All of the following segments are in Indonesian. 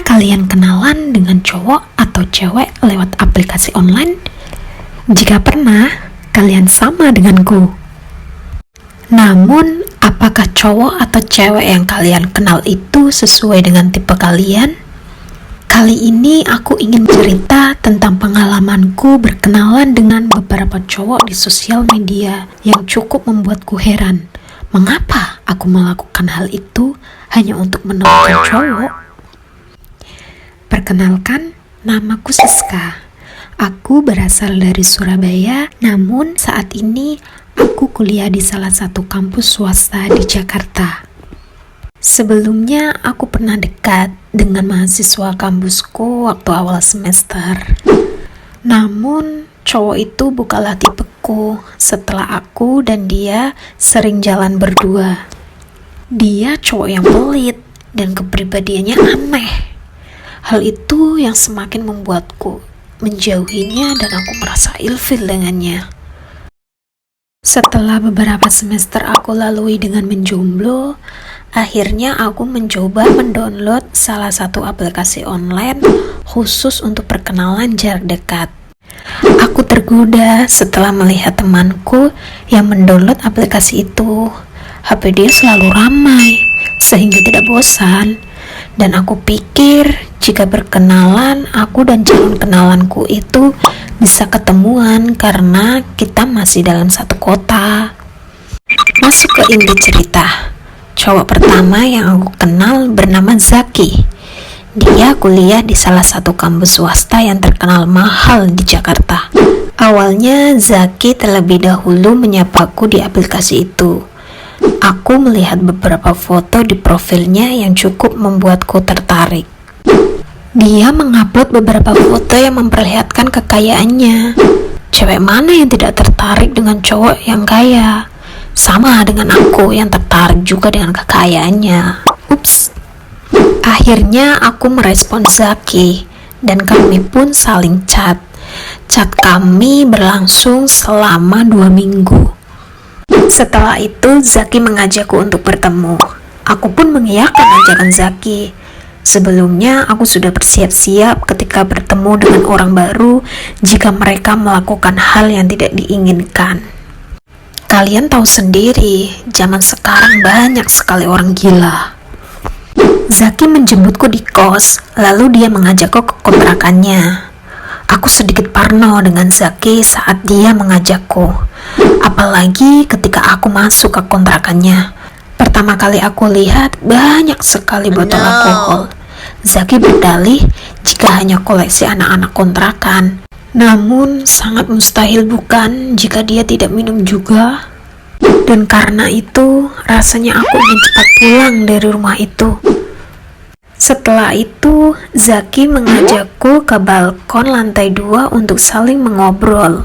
kalian kenalan dengan cowok atau cewek lewat aplikasi online? Jika pernah, kalian sama denganku. Namun, apakah cowok atau cewek yang kalian kenal itu sesuai dengan tipe kalian? Kali ini aku ingin cerita tentang pengalamanku berkenalan dengan beberapa cowok di sosial media yang cukup membuatku heran. Mengapa aku melakukan hal itu hanya untuk menemukan cowok? Perkenalkan, namaku Siska. Aku berasal dari Surabaya, namun saat ini aku kuliah di salah satu kampus swasta di Jakarta. Sebelumnya aku pernah dekat dengan mahasiswa kampusku waktu awal semester. Namun cowok itu bukanlah tipeku setelah aku dan dia sering jalan berdua. Dia cowok yang pelit dan kepribadiannya aneh. Hal itu yang semakin membuatku menjauhinya dan aku merasa ilfil dengannya. Setelah beberapa semester aku lalui dengan menjomblo, akhirnya aku mencoba mendownload salah satu aplikasi online khusus untuk perkenalan jarak dekat. Aku tergoda setelah melihat temanku yang mendownload aplikasi itu. HP dia selalu ramai, sehingga tidak bosan. Dan aku pikir jika berkenalan, aku dan calon kenalanku itu bisa ketemuan karena kita masih dalam satu kota. Masuk ke inti cerita. Cowok pertama yang aku kenal bernama Zaki. Dia kuliah di salah satu kampus swasta yang terkenal mahal di Jakarta. Awalnya Zaki terlebih dahulu menyapaku di aplikasi itu. Aku melihat beberapa foto di profilnya yang cukup membuatku tertarik. Dia mengupload beberapa foto yang memperlihatkan kekayaannya. Cewek mana yang tidak tertarik dengan cowok yang kaya? Sama dengan aku yang tertarik juga dengan kekayaannya. Ups. Akhirnya aku merespon Zaki dan kami pun saling chat. Chat kami berlangsung selama 2 minggu. Setelah itu Zaki mengajakku untuk bertemu. Aku pun mengiyakan ajakan Zaki. Sebelumnya aku sudah bersiap-siap ketika bertemu dengan orang baru jika mereka melakukan hal yang tidak diinginkan. Kalian tahu sendiri, zaman sekarang banyak sekali orang gila. Zaki menjemputku di kos, lalu dia mengajakku ke kontrakannya. Aku sedikit parno dengan Zaki saat dia mengajakku, apalagi ketika aku masuk ke kontrakannya. Pertama kali aku lihat banyak sekali botol alkohol. Zaki berdalih jika hanya koleksi anak-anak kontrakan. Namun sangat mustahil bukan jika dia tidak minum juga. Dan karena itu rasanya aku ingin cepat pulang dari rumah itu. Setelah itu, Zaki mengajakku ke balkon lantai 2 untuk saling mengobrol.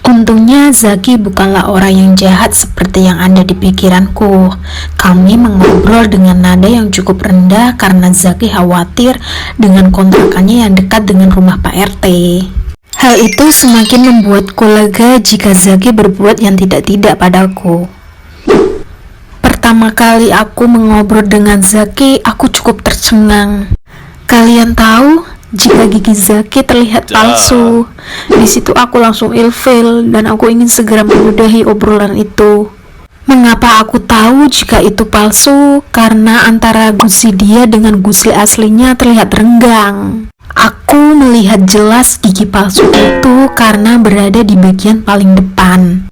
Untungnya Zaki bukanlah orang yang jahat seperti yang ada di pikiranku. Kami mengobrol dengan nada yang cukup rendah karena Zaki khawatir dengan kontrakannya yang dekat dengan rumah Pak RT. Hal itu semakin membuatku lega jika Zaki berbuat yang tidak-tidak padaku. Pertama kali aku mengobrol dengan Zaki, aku cukup tercengang. Kalian tahu, jika gigi Zaki terlihat palsu, di situ aku langsung ilfil dan aku ingin segera menyudahi obrolan itu. Mengapa aku tahu jika itu palsu? Karena antara gusi dia dengan gusi aslinya terlihat renggang. Aku melihat jelas gigi palsu itu karena berada di bagian paling depan.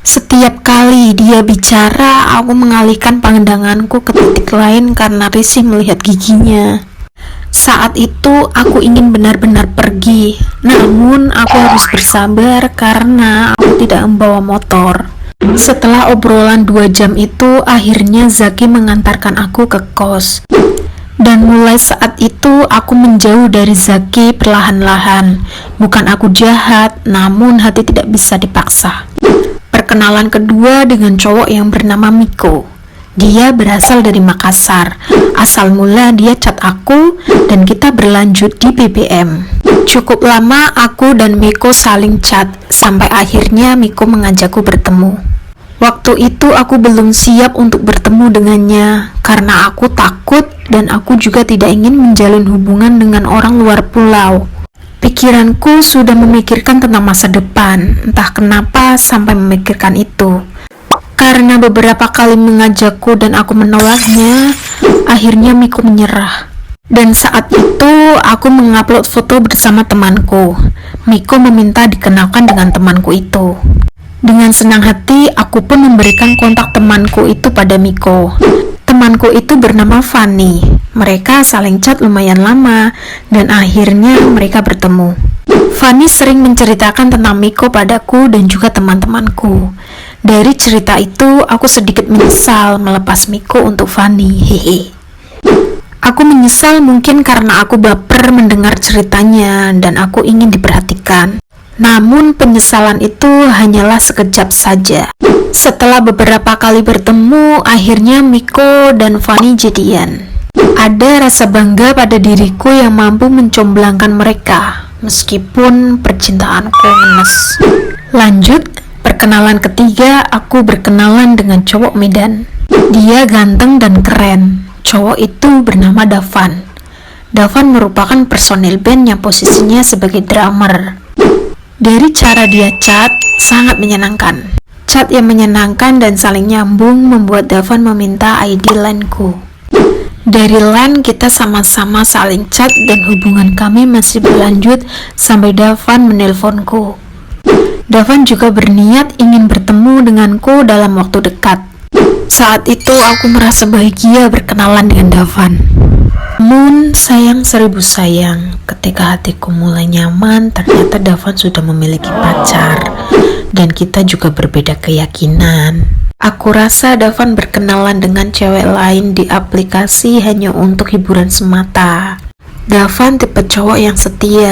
Setiap kali dia bicara, aku mengalihkan pandanganku ke titik lain karena risih melihat giginya. Saat itu aku ingin benar-benar pergi, namun aku harus bersabar karena aku tidak membawa motor. Setelah obrolan 2 jam itu, akhirnya Zaki mengantarkan aku ke kos. Dan mulai saat itu aku menjauh dari Zaki perlahan-lahan. Bukan aku jahat, namun hati tidak bisa dipaksa. Perkenalan kedua dengan cowok yang bernama Miko. Dia berasal dari Makassar. Asal mula dia chat aku dan kita berlanjut di BBM. Cukup lama aku dan Miko saling chat sampai akhirnya Miko mengajakku bertemu. Waktu itu aku belum siap untuk bertemu dengannya karena aku takut dan aku juga tidak ingin menjalin hubungan dengan orang luar pulau. Pikiranku sudah memikirkan tentang masa depan, entah kenapa sampai memikirkan itu. Karena beberapa kali mengajakku dan aku menolaknya, akhirnya Miko menyerah. Dan saat itu aku mengupload foto bersama temanku. Miko meminta dikenalkan dengan temanku itu. Dengan senang hati, aku pun memberikan kontak temanku itu pada Miko. Temanku itu bernama Fanny. Mereka saling chat lumayan lama, dan akhirnya mereka bertemu. Fanny sering menceritakan tentang Miko padaku dan juga teman-temanku. Dari cerita itu, aku sedikit menyesal melepas Miko untuk Fanny. Hehe. Aku menyesal mungkin karena aku baper mendengar ceritanya dan aku ingin diperhatikan. Namun penyesalan itu hanyalah sekejap saja. Setelah beberapa kali bertemu, akhirnya Miko dan Fanny jadian. Ada rasa bangga pada diriku yang mampu mencomblangkan mereka, meskipun percintaanku ngenes. Lanjut, perkenalan ketiga, aku berkenalan dengan cowok Medan. Dia ganteng dan keren. Cowok itu bernama Davan. Davan merupakan personil band yang posisinya sebagai drummer. Dari cara dia chat, sangat menyenangkan. Chat yang menyenangkan dan saling nyambung membuat Davan meminta ID LAN-ku. Dari LAN kita sama-sama saling chat dan hubungan kami masih berlanjut sampai Davan menelponku. Davan juga berniat ingin bertemu denganku dalam waktu dekat. Saat itu aku merasa bahagia berkenalan dengan Davan. Namun sayang seribu sayang, ketika hatiku mulai nyaman, ternyata Davan sudah memiliki pacar dan kita juga berbeda keyakinan. Aku rasa Davan berkenalan dengan cewek lain di aplikasi hanya untuk hiburan semata. Davan tipe cowok yang setia,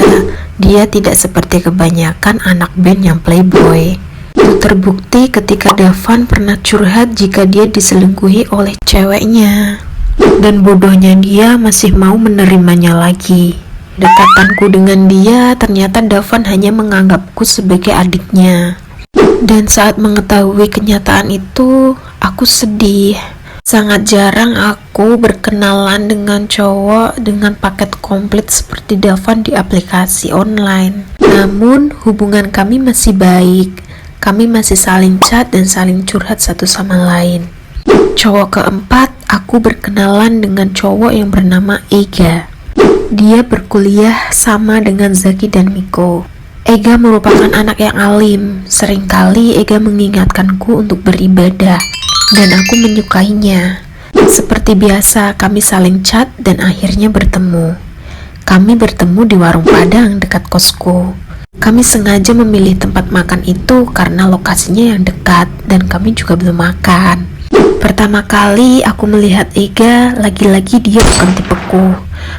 dia tidak seperti kebanyakan anak band yang playboy. Itu terbukti ketika Davan pernah curhat jika dia diselingkuhi oleh ceweknya. Dan bodohnya dia masih mau menerimanya lagi. Dekatanku dengan dia, ternyata Davan hanya menganggapku sebagai adiknya. Dan saat mengetahui kenyataan itu, aku sedih. Sangat jarang aku berkenalan dengan cowok dengan paket komplit seperti Davan di aplikasi online. Namun, hubungan kami masih baik. Kami masih saling chat dan saling curhat satu sama lain. Cowok keempat, aku berkenalan dengan cowok yang bernama Ega. Dia berkuliah sama dengan Zaki dan Miko. Ega merupakan anak yang alim. Seringkali Ega mengingatkanku untuk beribadah, dan aku menyukainya. Seperti biasa, kami saling chat dan akhirnya bertemu. Kami bertemu di warung Padang dekat kosku. Kami sengaja memilih tempat makan itu karena lokasinya yang dekat dan kami juga belum makan. Pertama kali aku melihat Ega, lagi-lagi dia bukan tipeku.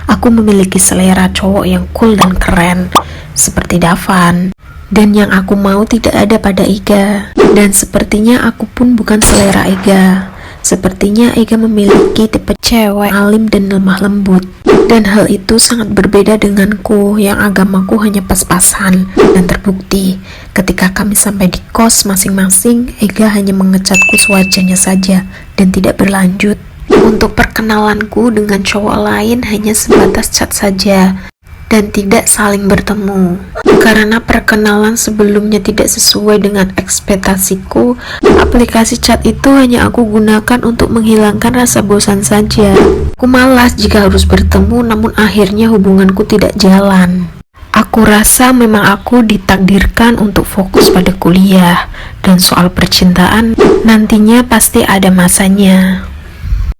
Aku memiliki selera cowok yang cool dan keren, seperti Davan. Dan yang aku mau tidak ada pada Ega. Dan sepertinya aku pun bukan selera Ega. Sepertinya Ega memiliki tipe cewek alim dan lemah lembut. Dan hal itu sangat berbeda denganku yang agamaku hanya pas-pasan. Dan terbukti ketika kami sampai di kos masing-masing, Ega hanya mengecatku sewajarnya saja dan tidak berlanjut. Untuk perkenalanku dengan cowok lain hanya sebatas chat saja dan tidak saling bertemu. Karena perkenalan sebelumnya tidak sesuai dengan ekspektasiku, aplikasi chat itu hanya aku gunakan untuk menghilangkan rasa bosan saja. Aku malas jika harus bertemu, namun akhirnya hubunganku tidak jalan. Aku rasa memang aku ditakdirkan untuk fokus pada kuliah, dan soal percintaan nantinya pasti ada masanya.